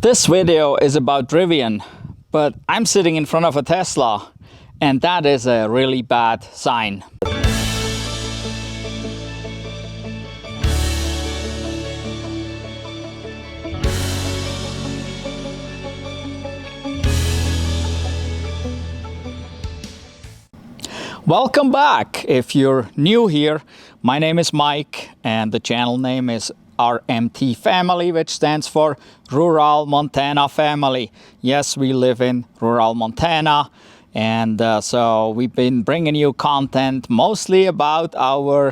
This video is about Rivian, but I'm sitting in front of a Tesla, and that is a really bad sign. Welcome back. If you're new here, my name is Mike, and the channel name is RMT Family, which stands for Rural Montana Family. Yes, we live in rural Montana, and so we've been bringing you content mostly about our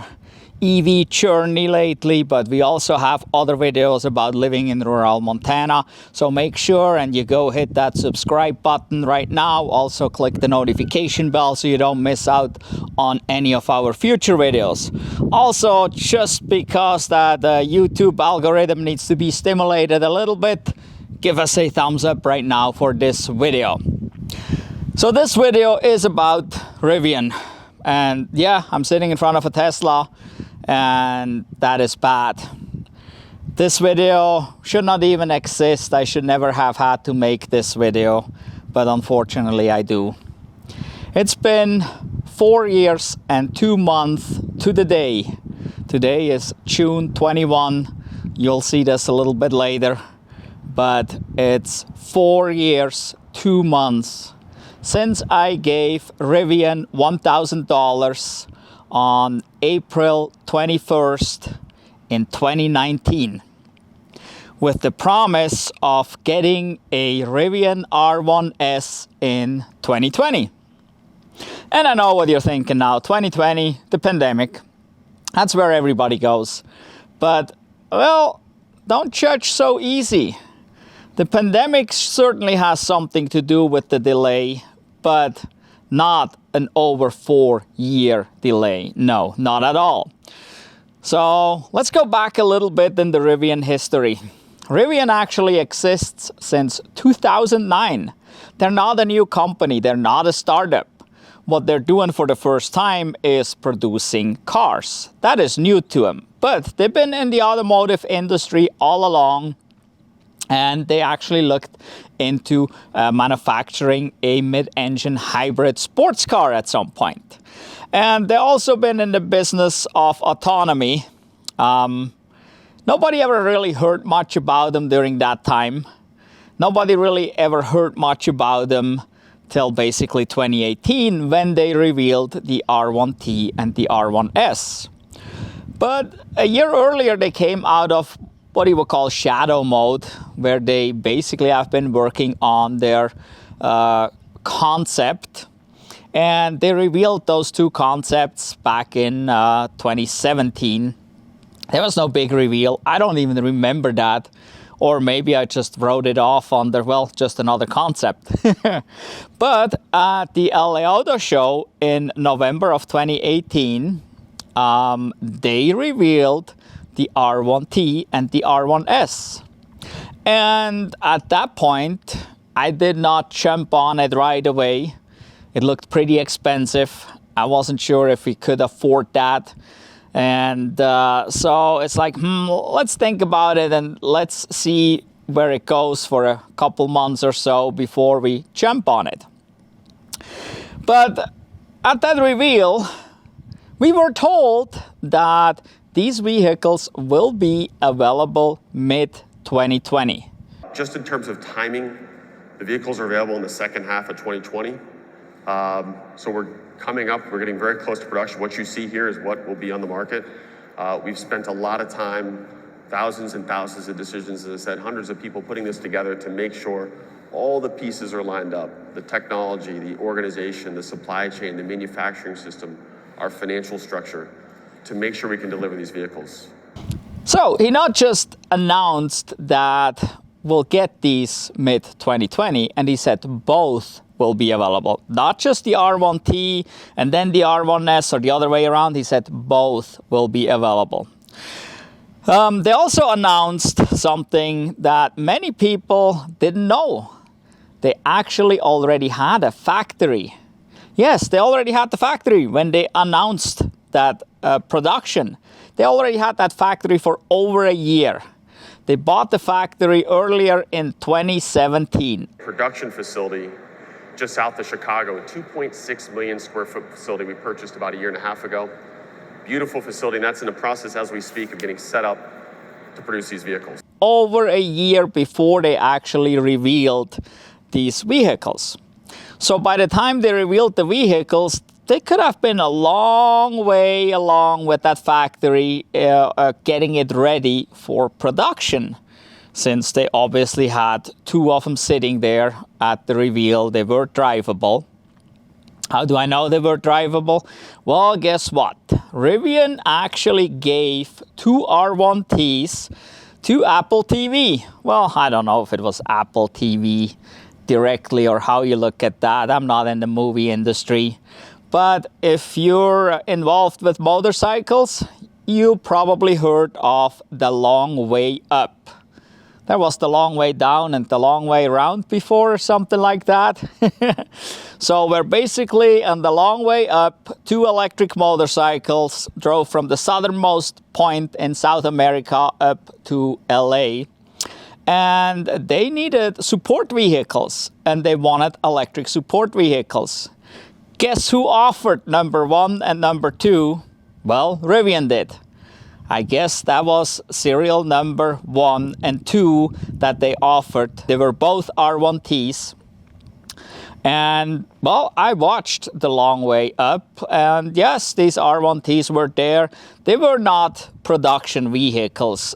EV journey lately, but we also have other videos about living in rural Montana. So make sure and you go hit that subscribe button right now. Also click the notification bell so you don't miss out on any of our future videos. Also, just because that YouTube algorithm needs to be stimulated a little bit, give us a thumbs up right now for this video. So this video is about Rivian, and yeah, I'm sitting in front of a Tesla, and that is bad. This video should not even exist. I should never have had to make this video, but unfortunately I do. It's been 4 years and 2 months to the day. Today is June 21. You'll see this a little bit later, but it's 4 years, 2 months since I gave Rivian $1,000 on April 21st in 2019 with the promise of getting a Rivian R1S in 2020. And I know what you're thinking now, 2020, the pandemic, that's where everybody goes. But, well, don't judge so easy. The pandemic certainly has something to do with the delay, but not an over 4-year delay. No, not at all. So let's go back a little bit in the Rivian history. Rivian actually exists since 2009. They're not a new company. They're not a startup. What they're doing for the first time is producing cars. That is new to them. But they've been in the automotive industry all along, and they actually looked into manufacturing a mid-engine hybrid sports car at some point. And they've also been in the business of autonomy. Nobody ever really heard much about them during that time. Nobody really ever heard much about them till basically 2018, when they revealed the R1T and the R1S. But a year earlier, they came out of what you would call shadow mode, where they basically have been working on their concept. And they revealed those two concepts back in 2017. There was no big reveal. I don't even remember that. Or maybe I just wrote it off under, well, just another concept. But at the LA Auto Show in November of 2018, they revealed the R1T and the R1S. And at that point, I did not jump on it right away. It looked pretty expensive. I wasn't sure if we could afford that. And so it's like, let's think about it and let's see where it goes for a couple months or so before we jump on it. But at that reveal, we were told that these vehicles will be available mid-2020. Just in terms of timing, the vehicles are available in the second half of 2020. So we're coming up, we're getting very close to production. What you see here is what will be on the market. We've spent a lot of time, thousands and thousands of decisions, as I said, hundreds of people putting this together to make sure all the pieces are lined up. The technology, the organization, the supply chain, the manufacturing system, our financial structure, to make sure we can deliver these vehicles. So he not just announced that we'll get these mid-2020, and he said both will be available. Not just the R1T and then the R1S or the other way around. He said both will be available. They also announced something that many people didn't know. They actually already had a factory. Yes, they already had the factory when they announced that production. They already had that factory for over a year. They bought the factory earlier in 2017. Production facility just south of Chicago, a 2.6 million square foot facility we purchased about a year and a half ago. Beautiful facility, and that's in the process as we speak of getting set up to produce these vehicles. Over a year before they actually revealed these vehicles. So by the time they revealed the vehicles, they could have been a long way along with that factory getting it ready for production, since they obviously had two of them sitting there at the reveal. They were drivable. How do I know they were drivable? Well, guess what? Rivian actually gave two R1Ts to Apple TV. Well, I don't know if it was Apple TV directly or how you look at that. I'm not in the movie industry. But if you're involved with motorcycles, you probably heard of the long way up. There was the long way down and the long way around before, or something like that. So we're basically on the long way up. Two electric motorcycles drove from the southernmost point in South America up to LA. And they needed support vehicles, and they wanted electric support vehicles. Guess who offered number 1 and number 2? Well, Rivian did. I guess that was serial number 1 and 2 that they offered. They were both R1Ts. And, well, I watched the long way up. And yes, these R1Ts were there. They were not production vehicles.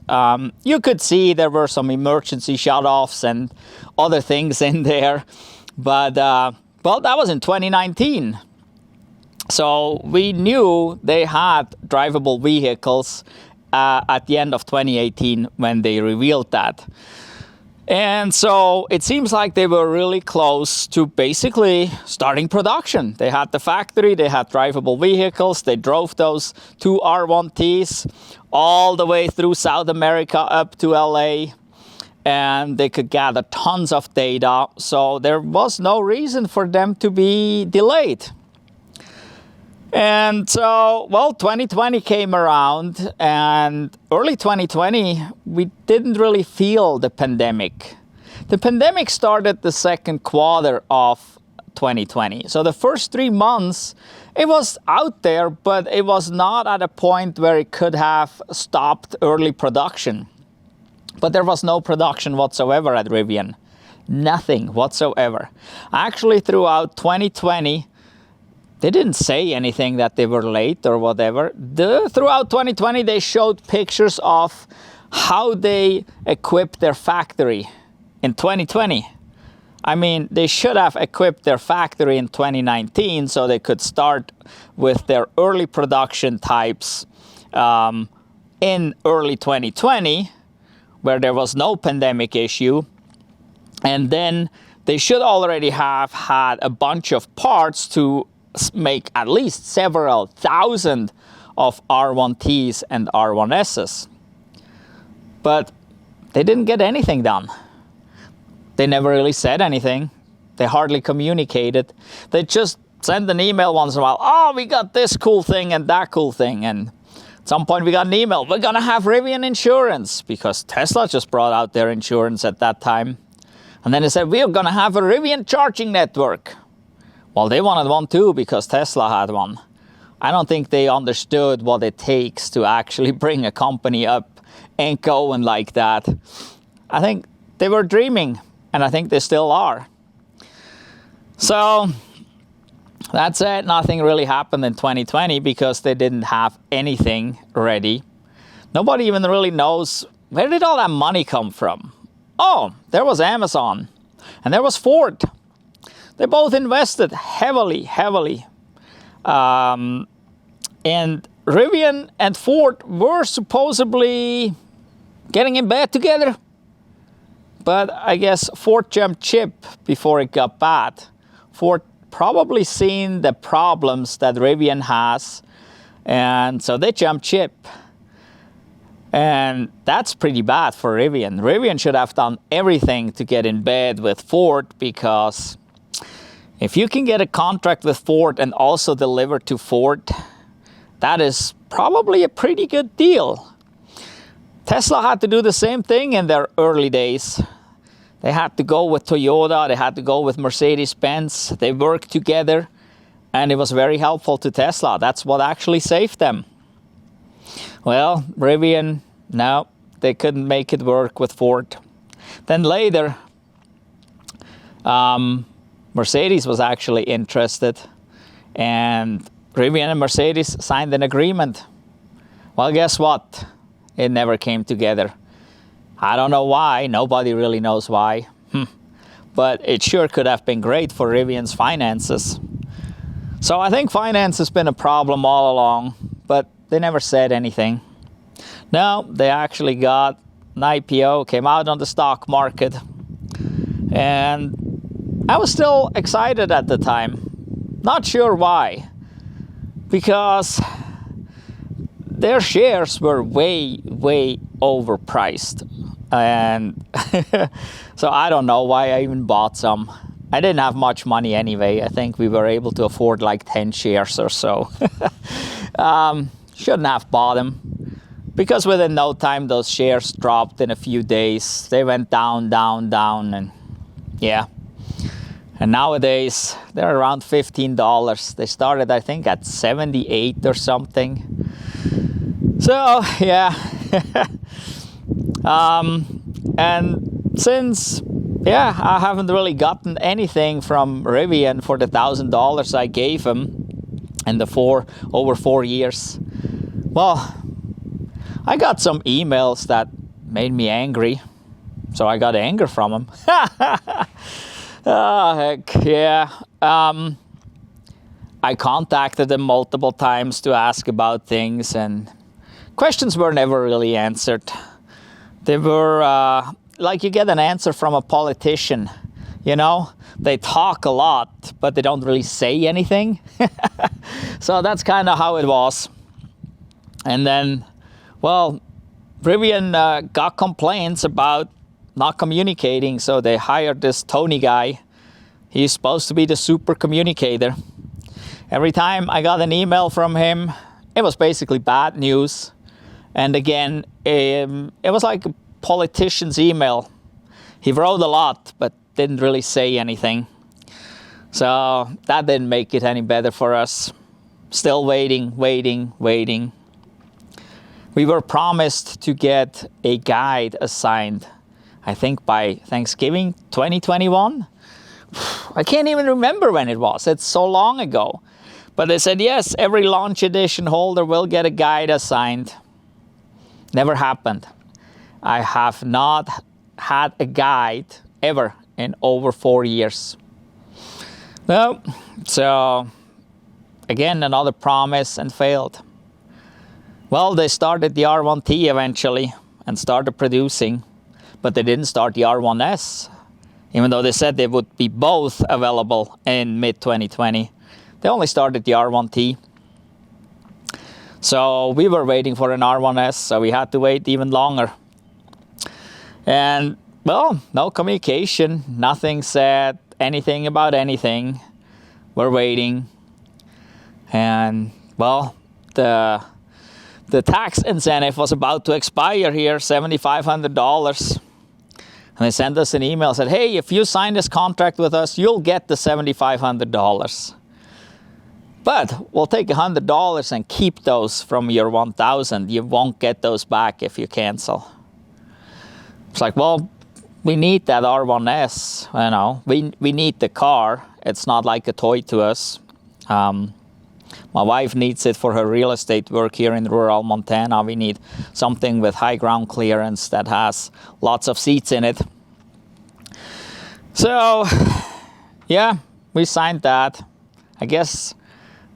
You could see there were some emergency shutoffs and other things in there. But, well, that was in 2019. So we knew they had drivable vehicles at the end of 2018 when they revealed that. And so it seems like they were really close to basically starting production. They had the factory, they had drivable vehicles, they drove those two R1Ts all the way through South America up to LA, and they could gather tons of data. So there was no reason for them to be delayed. And so, well, 2020 came around, and early 2020, we didn't really feel the pandemic. The pandemic started the second quarter of 2020. So the first 3 months, it was out there, but it was not at a point where it could have stopped early production. But there was no production whatsoever at Rivian. Nothing whatsoever. Actually, throughout 2020, they didn't say anything that they were late or whatever. Throughout 2020, they showed pictures of how they equipped their factory in 2020. I mean, they should have equipped their factory in 2019 so they could start with their early production types in early 2020, where there was no pandemic issue. And then they should already have had a bunch of parts to make at least several thousand of R1Ts and R1Ss. But they didn't get anything done. They never really said anything. They hardly communicated. They just sent an email once in a while. Oh, we got this cool thing and that cool thing. And at some point we got an email. We're going to have Rivian insurance, because Tesla just brought out their insurance at that time. And then they said, we're going to have a Rivian charging network. Well, they wanted one too, because Tesla had one. I don't think they understood what it takes to actually bring a company up and going like that. I think they were dreaming, and I think they still are. So that's it. Nothing really happened in 2020 because they didn't have anything ready. Nobody even really knows, where did all that money come from? Oh, there was Amazon, and there was Ford. They both invested heavily. And Rivian and Ford were supposedly getting in bed together. But I guess Ford jumped ship before it got bad. Ford probably seen the problems that Rivian has, and so they jumped ship. And that's pretty bad for Rivian. Rivian should have done everything to get in bed with Ford, because if you can get a contract with Ford and also deliver to Ford, that is probably a pretty good deal. Tesla had to do the same thing in their early days. They had to go with Toyota, they had to go with Mercedes-Benz. They worked together, and it was very helpful to Tesla. That's what actually saved them. Well, Rivian, no, they couldn't make it work with Ford. Then later, Mercedes was actually interested, and Rivian and Mercedes signed an agreement. Well, guess what? It never came together. I don't know why. Nobody really knows why. But it sure could have been great for Rivian's finances. So I think finance has been a problem all along, but they never said anything. No, they actually got an IPO, came out on the stock market, and I was still excited at the time. Not sure why, because their shares were way overpriced. And so I don't know why I even bought some. I didn't have much money anyway. I think we were able to afford like 10 shares or so. Shouldn't have bought them, because within no time those shares dropped in a few days. They went down, and yeah. And nowadays they're around $15. They started, I think, at 78 or something. So yeah. And since, yeah, I haven't really gotten anything from Rivian for the $1,000 I gave him in the over 4 years. Well, I got some emails that made me angry, so I got anger from him. Oh, heck, yeah. I contacted him multiple times to ask about things, and questions were never really answered. They were like you get an answer from a politician, you know? They talk a lot, but they don't really say anything. So that's kind of how it was. And then, well, Rivian got complaints about not communicating, so they hired this Tony guy. He's supposed to be the super communicator. Every time I got an email from him, it was basically bad news. And again, it was like a politician's email. He wrote a lot, but didn't really say anything. So that didn't make it any better for us. Still waiting. We were promised to get a guide assigned, I think by Thanksgiving 2021. I can't even remember when it was. It's so long ago. But they said, yes, every launch edition holder will get a guide assigned. Never happened. I have not had a guide ever in over 4 years. No, so again, another promise and failed. Well, they started the R1T eventually and started producing, but they didn't start the R1S, even though they said they would be both available in mid-2020. They only started the R1T. So we were waiting for an R1S, so we had to wait even longer. And, well, no communication, nothing said, anything about anything. We're waiting. And, well, the tax incentive was about to expire here, $7,500. And they sent us an email, said, hey, if you sign this contract with us, you'll get the $7,500. But we'll take $100 and keep those from your $1,000. You won't get those back if you cancel. It's like, well, we need that R1S, you know. We need the car. It's not like a toy to us. My wife needs it for her real estate work here in rural Montana. We need something with high ground clearance that has lots of seats in it. So, yeah, we signed that. I guess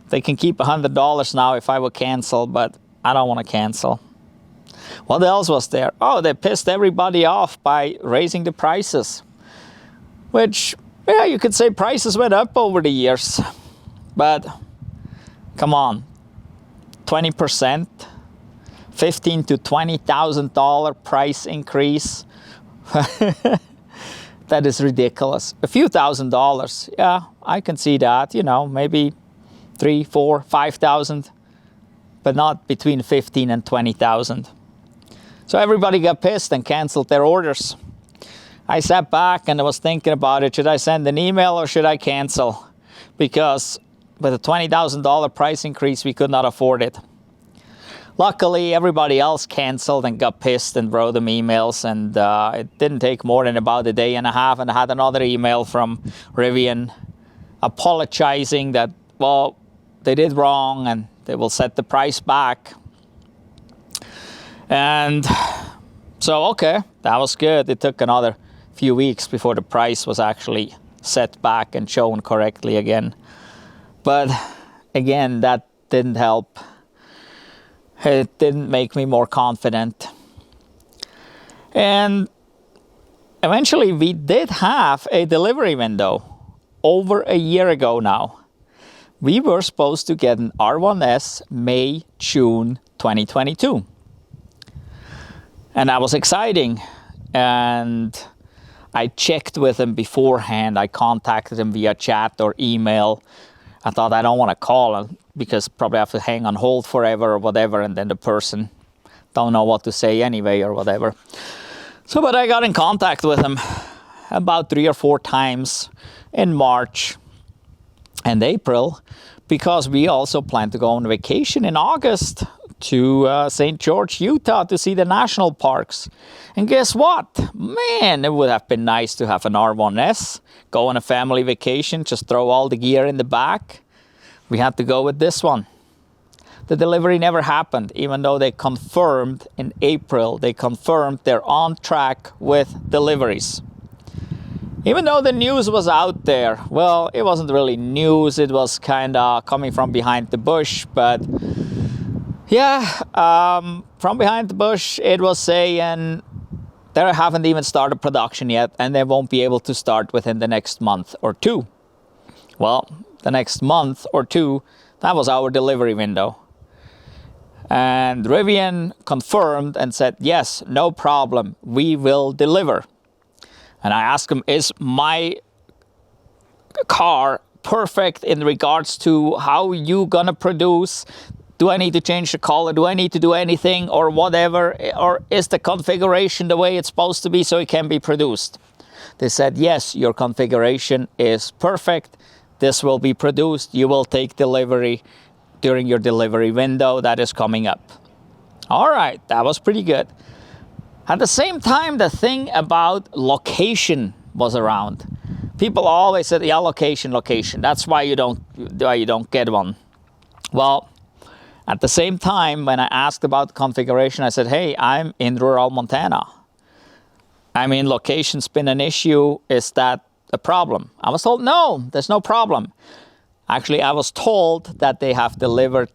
they can keep $100 now if I would cancel, but I don't want to cancel. What else was there? Oh, they pissed everybody off by raising the prices. Which, yeah, you could say prices went up over the years. But, come on, 20%, $15,000 to $20,000 price increase. That is ridiculous. A few $1,000s, yeah, I can see that, you know, maybe 3, 4, 5,000, but not between 15 and 20,000. So everybody got pissed and canceled their orders. I sat back and I was thinking about it. Should I send an email or should I cancel? Because with a $20,000 price increase, we could not afford it. Luckily, everybody else canceled and got pissed and wrote them emails, and it didn't take more than about a day and a half, and I had another email from Rivian apologizing that, well, they did wrong and they will set the price back. And so, okay, that was good. It took another few weeks before the price was actually set back and shown correctly again. But again, that didn't help. It didn't make me more confident. And eventually we did have a delivery window over a year ago now. We were supposed to get an R1S May, June 2022. And that was exciting. And I checked with him beforehand. I contacted him via chat or email. I thought I don't want to call him because probably I have to hang on hold forever or whatever, and then the person don't know what to say anyway or whatever. So, but I got in contact with him about 3 or 4 times in March and April, because we also plan to go on vacation in August to St. George, Utah, to see the national parks. And guess what? Man, it would have been nice to have an R1S, go on a family vacation, just throw all the gear in the back. We had to go with this one. The delivery never happened, even though they confirmed in April, they confirmed they're on track with deliveries. Even though the news was out there, well, it wasn't really news, it was kind of coming from behind the bush, but yeah, from behind the bush, it was saying they haven't even started production yet, and they won't be able to start within the next month or 2. Well, the next month or 2, that was our delivery window. And Rivian confirmed and said, yes, no problem, we will deliver. And I asked him, is my car perfect in regards to how you gonna produce? Do I need to change the color? Do I need to do anything or whatever? Or is the configuration the way it's supposed to be so it can be produced? They said, yes, your configuration is perfect. This will be produced. You will take delivery during your delivery window that is coming up. All right, that was pretty good. At the same time, the thing about location was around. People always said, yeah, location. That's why you don't get one. Well, at the same time, when I asked about configuration, I said, hey, I'm in rural Montana. I mean, location's been an issue. Is that a problem? I was told, no, there's no problem. Actually, I was told that they have delivered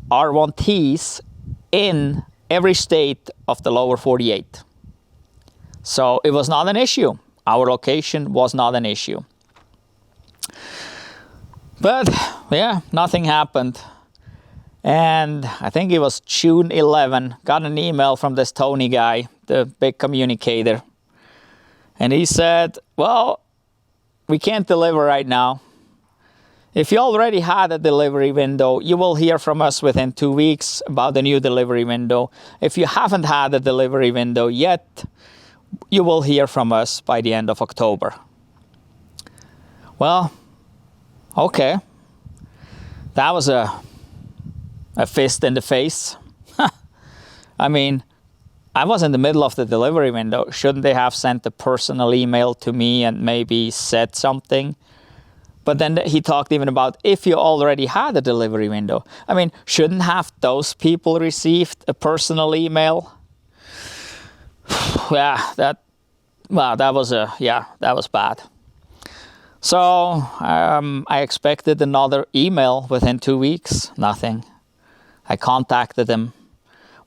R1Ts in every state of the lower 48. So it was not an issue. Our location was not an issue. But yeah, nothing happened. And I think it was June 11, got an email from this Tony guy, the big communicator. And he said, well, we can't deliver right now. If you already had a delivery window, you will hear from us within 2 weeks about the new delivery window. If you haven't had a delivery window yet, you will hear from us by the end of October. Well, okay. That was a fist in the face. I mean, I was in the middle of the delivery window. Shouldn't they have sent a personal email to me and maybe said something? But then he talked even about if you already had a delivery window. I mean, shouldn't have those people received a personal email? that was bad. So I expected another email within 2 weeks. Nothing. I contacted him.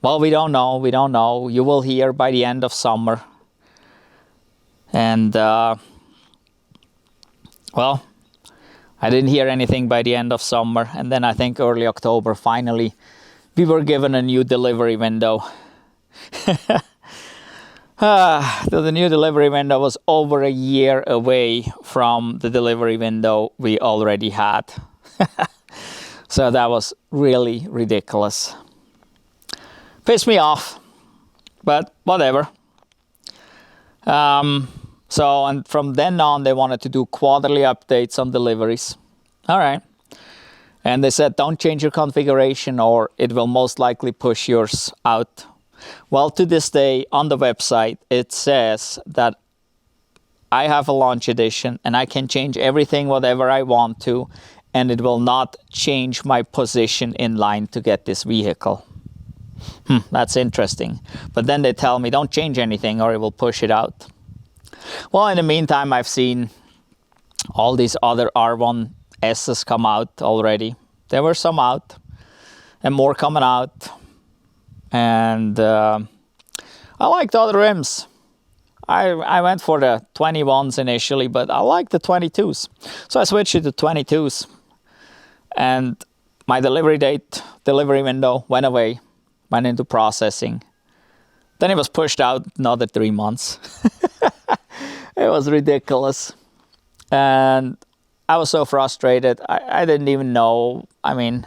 Well, we don't know. You will hear by the end of summer. And, well, I didn't hear anything by the end of summer. And then I think early October, finally, we were given a new delivery window. The new delivery window was over a year away from the delivery window we already had. So that was really ridiculous. Pissed me off. But whatever. So, and from then on, they wanted to do quarterly updates on deliveries. All right. And they said, don't change your configuration or it will most likely push yours out. Well, to this day, on the website, it says that I have a launch edition and I can change everything, whatever I want to, and it will not change my position in line to get this vehicle. That's interesting. But then they tell me, don't change anything or it will push it out. Well, in the meantime, I've seen all these other R1Ss come out already. There were some out and more coming out. And I like the other rims. I went for the 21s initially, but I like the 22s. So I switched to the 22s. And my delivery window went away, went into processing. Then it was pushed out another 3 months. It was ridiculous. And I was so frustrated. I didn't even know. I mean,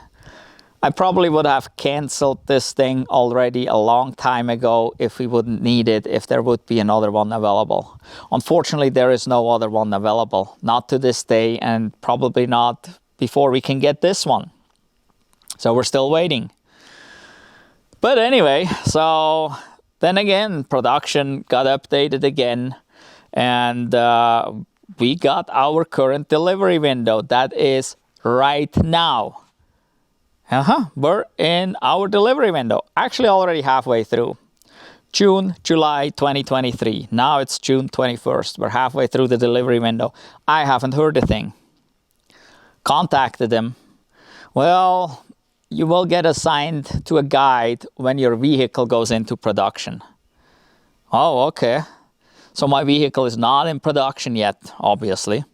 I probably would have canceled this thing already a long time ago if we wouldn't need it, if there would be another one available. Unfortunately, there is no other one available. Not to this day, and probably not before we can get this one. So we're still waiting. But anyway, so then again, production got updated again. And we got our current delivery window. That is right now. We're in our delivery window. Actually, already halfway through. June, July 2023. Now it's June 21st. We're halfway through the delivery window. I haven't heard a thing. Contacted them. Well, you will get assigned to a guide when your vehicle goes into production. Oh, okay. So my vehicle is not in production yet, obviously.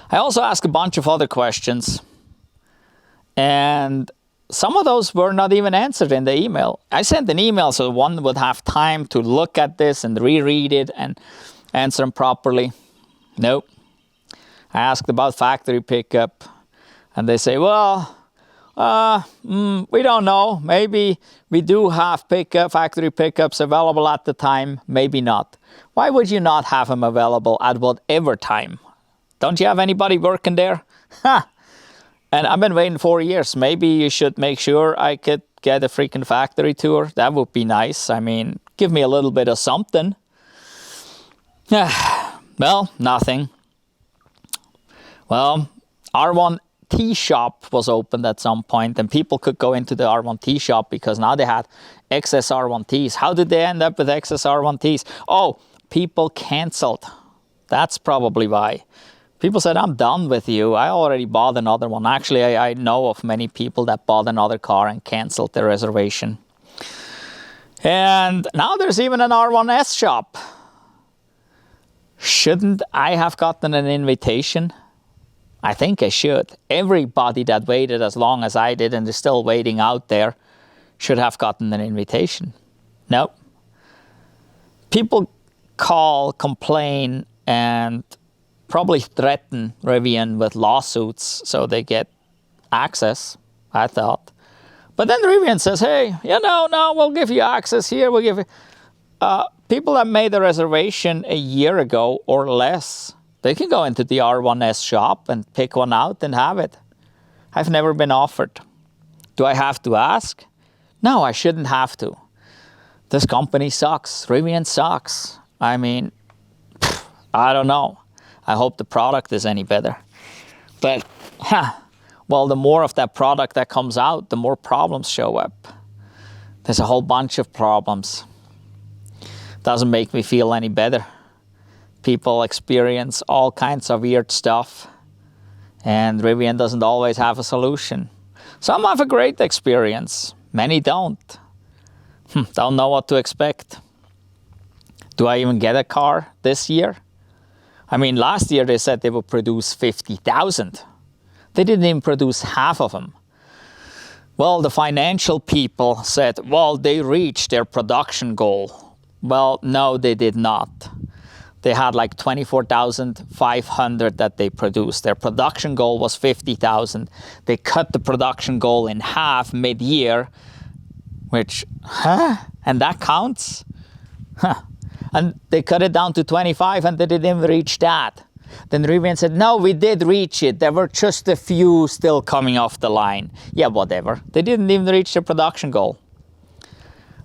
I also asked a bunch of other questions. And some of those were not even answered in the email. I sent an email so one would have time to look at this and reread it and answer them properly. Nope. I asked about factory pickup. And they say, well, we don't know. Maybe we do have factory pickups available at the time. Maybe not. Why would you not have them available at whatever time? Don't you have anybody working there? And I've been waiting 4 years. Maybe you should make sure I could get a freaking factory tour. That would be nice. I mean, give me a little bit of something. Well, nothing. Well, R1T shop was opened at some point and people could go into the R1T shop because now they had excess R1Ts. How did they end up with excess R1Ts? Oh, people canceled. That's probably why. People said, I'm done with you. I already bought another one. Actually, I know of many people that bought another car and canceled their reservation. And now there's even an R1S shop. Shouldn't I have gotten an invitation? I think I should. Everybody that waited as long as I did and is still waiting out there should have gotten an invitation. Nope. People call, complain, and probably threaten Rivian with lawsuits so they get access, I thought. But then Rivian says, hey, no, we'll give you access here. We'll give you... people that made the reservation a year ago or less, they can go into the R1S shop and pick one out and have it. I've never been offered. Do I have to ask? No, I shouldn't have to. This company sucks. Rivian sucks. I mean, I don't know. I hope the product is any better. But, well, the more of that product that comes out, the more problems show up. There's a whole bunch of problems. Doesn't make me feel any better. People experience all kinds of weird stuff, and Rivian doesn't always have a solution. Some have a great experience. Many don't. Don't know what to expect. Do I even get a car this year? I mean, last year they said they would produce 50,000. They didn't even produce half of them. Well, the financial people said, well, they reached their production goal. Well, no, they did not. They had like 24,500 that they produced. Their production goal was 50,000. They cut the production goal in half mid-year, which, And that counts? Huh. And they cut it down to 25 and they didn't even reach that. Then Rivian said, no, we did reach it. There were just a few still coming off the line. Yeah, whatever. They didn't even reach the production goal.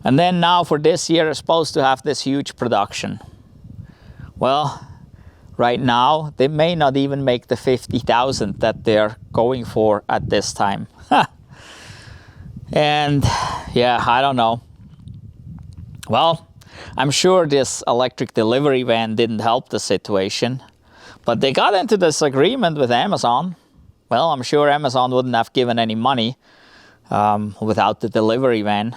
And then now for this year, they're supposed to have this huge production. Well, right now, they may not even make the 50,000 that they're going for at this time. And yeah, I don't know. Well, I'm sure this electric delivery van didn't help the situation. But they got into this agreement with Amazon. Well, I'm sure Amazon wouldn't have given any money without the delivery van.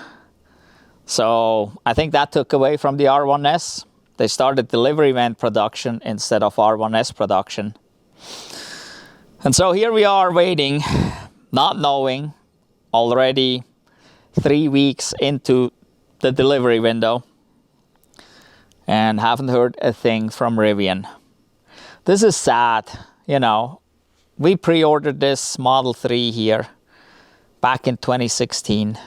So I think that took away from the R1S. They started delivery van production instead of R1S production. And so here we are waiting, not knowing, already 3 weeks into the delivery window, and haven't heard a thing from Rivian. This is sad, you know. We pre-ordered this Model 3 here back in 2016.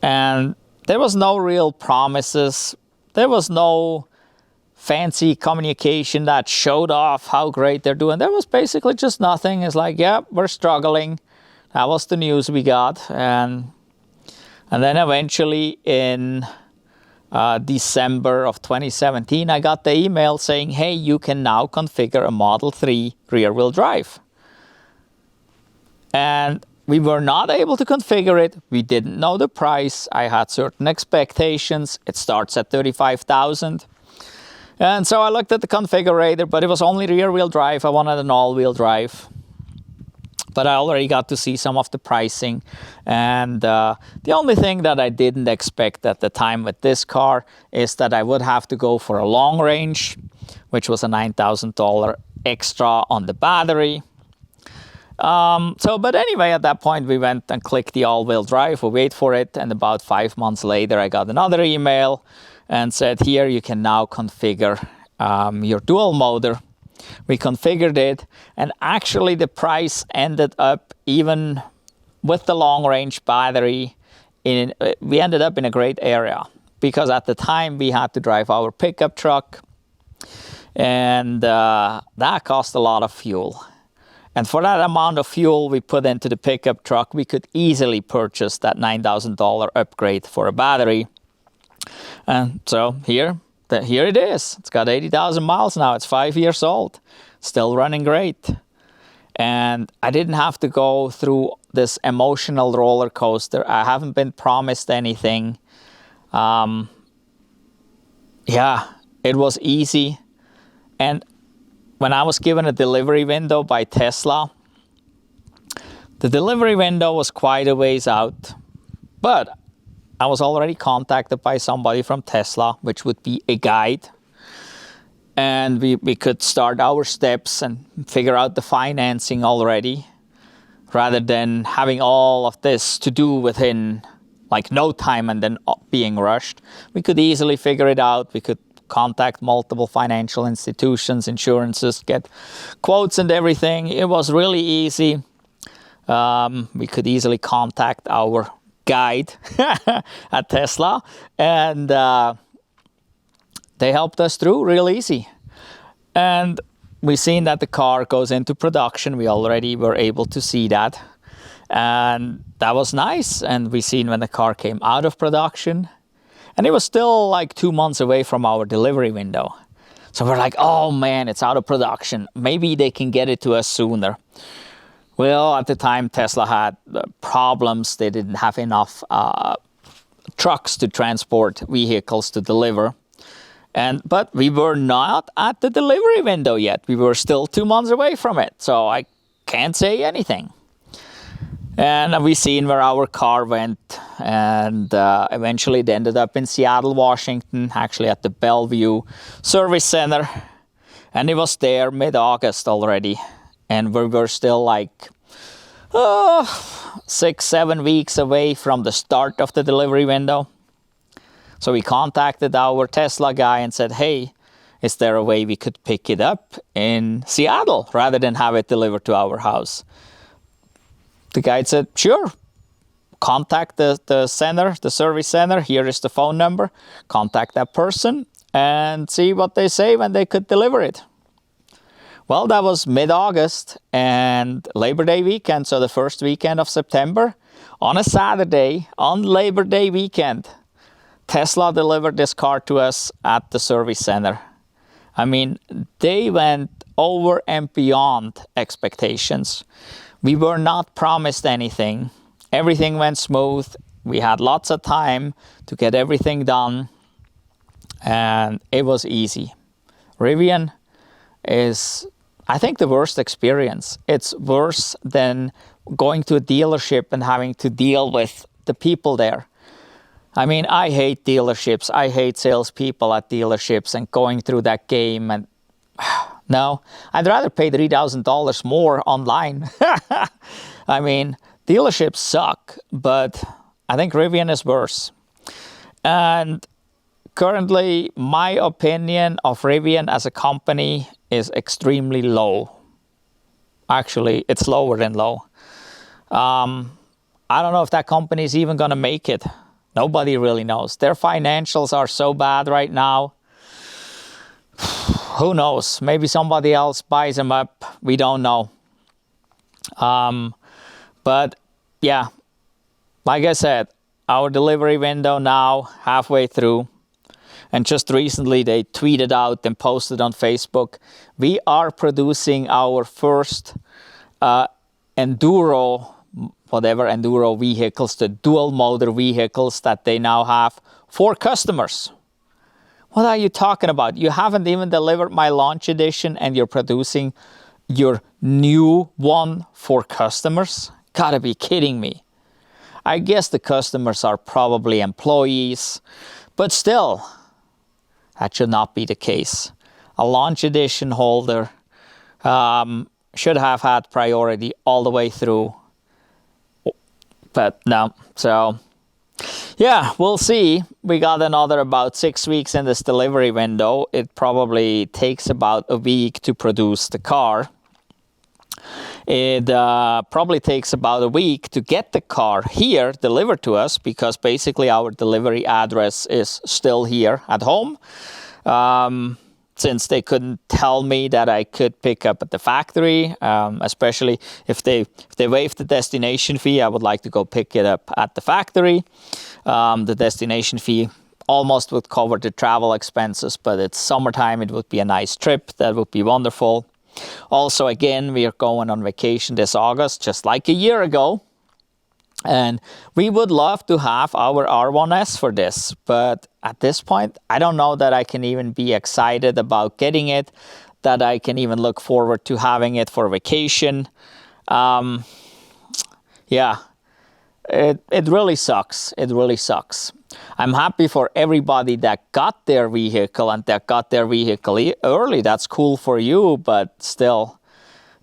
And there was no real promises. There was no fancy communication that showed off how great they're doing. There was basically just nothing. It's like, yeah, we're struggling. That was the news we got. And then eventually in December of 2017, I got the email saying, hey, you can now configure a Model 3 rear-wheel drive. And we were not able to configure it. We didn't know the price. I had certain expectations. It starts at $35,000. And so I looked at the configurator, but it was only rear-wheel drive. I wanted an all-wheel drive. But I already got to see some of the pricing. And the only thing that I didn't expect at the time with this car is that I would have to go for a long range, which was a $9,000 extra on the battery. But anyway, at that point, we went and clicked the all-wheel drive. We wait for it. And about 5 months later, I got another email and said, here, you can now configure your dual motor. We configured it, and actually the price ended up, even with the long-range battery, we ended up in a great area, because at the time we had to drive our pickup truck, and that cost a lot of fuel. And for that amount of fuel we put into the pickup truck, we could easily purchase that $9,000 upgrade for a battery. And so here it is. It's got 80,000 miles now. It's 5 years old. Still running great. And I didn't have to go through this emotional roller coaster. I haven't been promised anything. Yeah, it was easy. And when I was given a delivery window by Tesla, the delivery window was quite a ways out. But I was already contacted by somebody from Tesla, which would be a guide. And we could start our steps and figure out the financing already, rather than having all of this to do within like no time and then being rushed. We could easily figure it out. We could contact multiple financial institutions, insurances, get quotes and everything. It was really easy. We could easily contact our guide at Tesla, and they helped us through real easy. And we seen that the car goes into production. We already were able to see that, and that was nice. And we seen when the car came out of production, and it was still like 2 months away from our delivery window. So we're like, oh man, it's out of production. Maybe they can get it to us sooner. Well, at the time, Tesla had problems. They didn't have enough trucks to transport vehicles to deliver. But we were not at the delivery window yet. We were still 2 months away from it. So I can't say anything. And we seen where our car went. And eventually it ended up in Seattle, Washington, actually at the Bellevue Service Center. And it was there mid-August already. And we were still like 6-7 weeks away from the start of the delivery window. So we contacted our Tesla guy and said, hey, is there a way we could pick it up in Seattle rather than have it delivered to our house? The guy said, sure, contact the center, the service center. Here is the phone number. Contact that person and see what they say when they could deliver it. Well, that was mid-August and Labor Day weekend, so the first weekend of September. On a Saturday, on Labor Day weekend, Tesla delivered this car to us at the service center. I mean, they went over and beyond expectations. We were not promised anything. Everything went smooth. We had lots of time to get everything done, and it was easy. Rivian is, I think, the worst experience. It's worse than going to a dealership and having to deal with the people there. I mean, I hate dealerships. I hate salespeople at dealerships and going through that game. And no, I'd rather pay $3,000 more online. I mean, dealerships suck, but I think Rivian is worse. And currently, my opinion of Rivian as a company is extremely low. Actually, it's lower than low. I don't know if that company is even going to make it. Nobody really knows. Their financials are so bad right now. Who knows? Maybe somebody else buys them up. We don't know. But yeah, like I said, our delivery window now halfway through. And just recently they tweeted out and posted on Facebook, we are producing our first enduro vehicles, the dual motor vehicles that they now have for customers. What are you talking about? You haven't even delivered my launch edition and you're producing your new one for customers? Gotta be kidding me. I guess the customers are probably employees, but still, that should not be the case. A launch edition holder should have had priority all the way through. But no, so yeah, we'll see. We got another about 6 weeks in this delivery window. It probably takes about a week to produce the car. It probably takes about a week to get the car here delivered to us because basically our delivery address is still here at home. Since they couldn't tell me that I could pick up at the factory, especially if they waive the destination fee, I would like to go pick it up at the factory. The destination fee almost would cover the travel expenses, but it's summertime, it would be a nice trip, that would be wonderful. Also, again, we are going on vacation this August, just like a year ago. And we would love to have our R1S for this, but at this point, I don't know that I can even be excited about getting it, that I can even look forward to having it for vacation. Yeah, it really sucks. It really sucks. I'm happy for everybody that got their vehicle and that got their vehicle early. That's cool for you, but still,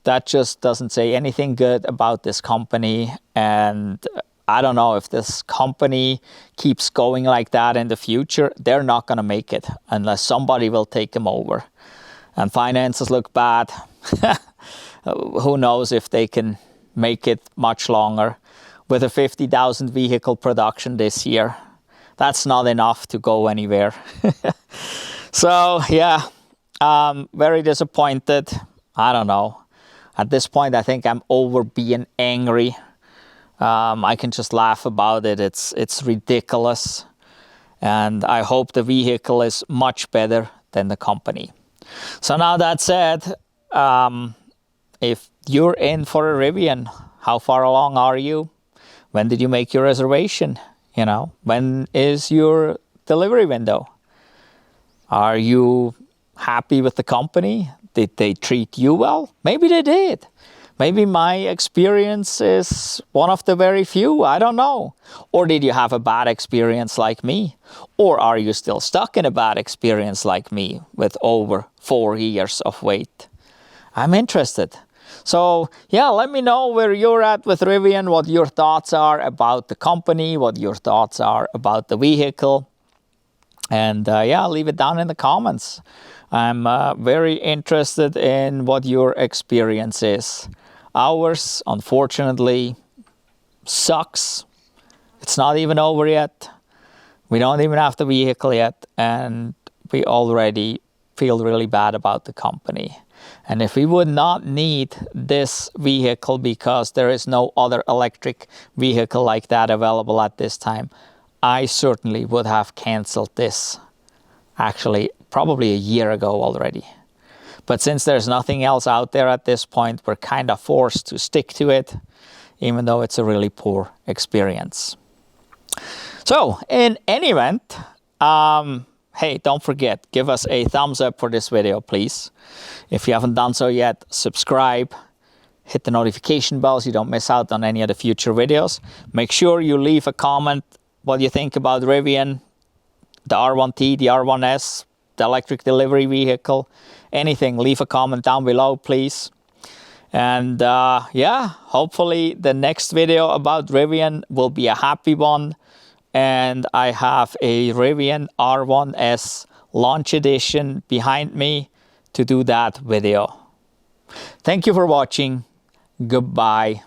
that just doesn't say anything good about this company. And I don't know if this company keeps going like that in the future. They're not going to make it unless somebody will take them over. And finances look bad. Who knows if they can make it much longer. With a 50,000 vehicle production this year, that's not enough to go anywhere. So yeah, very disappointed. I don't know. At this point, I think I'm over being angry. I can just laugh about it. It's ridiculous. And I hope the vehicle is much better than the company. So now that said, if you're in for a Rivian, how far along are you? When did you make your reservation? You know, when is your delivery window? Are you happy with the company? Did they treat you well? Maybe they did. Maybe my experience is one of the very few. I don't know. Or did you have a bad experience like me? Or are you still stuck in a bad experience like me with over 4 years of wait? I'm interested. So yeah, let me know where you're at with Rivian, what your thoughts are about the company, what your thoughts are about the vehicle. And yeah, leave it down in the comments. I'm very interested in what your experience is. Ours, unfortunately, sucks. It's not even over yet. We don't even have the vehicle yet, and we already feel really bad about the company. And if we would not need this vehicle because there is no other electric vehicle like that available at this time, I certainly would have canceled this, actually probably a year ago already. But since there's nothing else out there at this point, we're kind of forced to stick to it, even though it's a really poor experience. So in any event, hey, don't forget, give us a thumbs up for this video, please. If you haven't done so yet, subscribe, hit the notification bell so you don't miss out on any of the future videos. Make sure you leave a comment what you think about Rivian, the R1T, the R1S, the electric delivery vehicle, anything. Leave a comment down below, please. And yeah, hopefully the next video about Rivian will be a happy one. And I have a Rivian R1S launch edition behind me to do that video. Thank you for watching. Goodbye.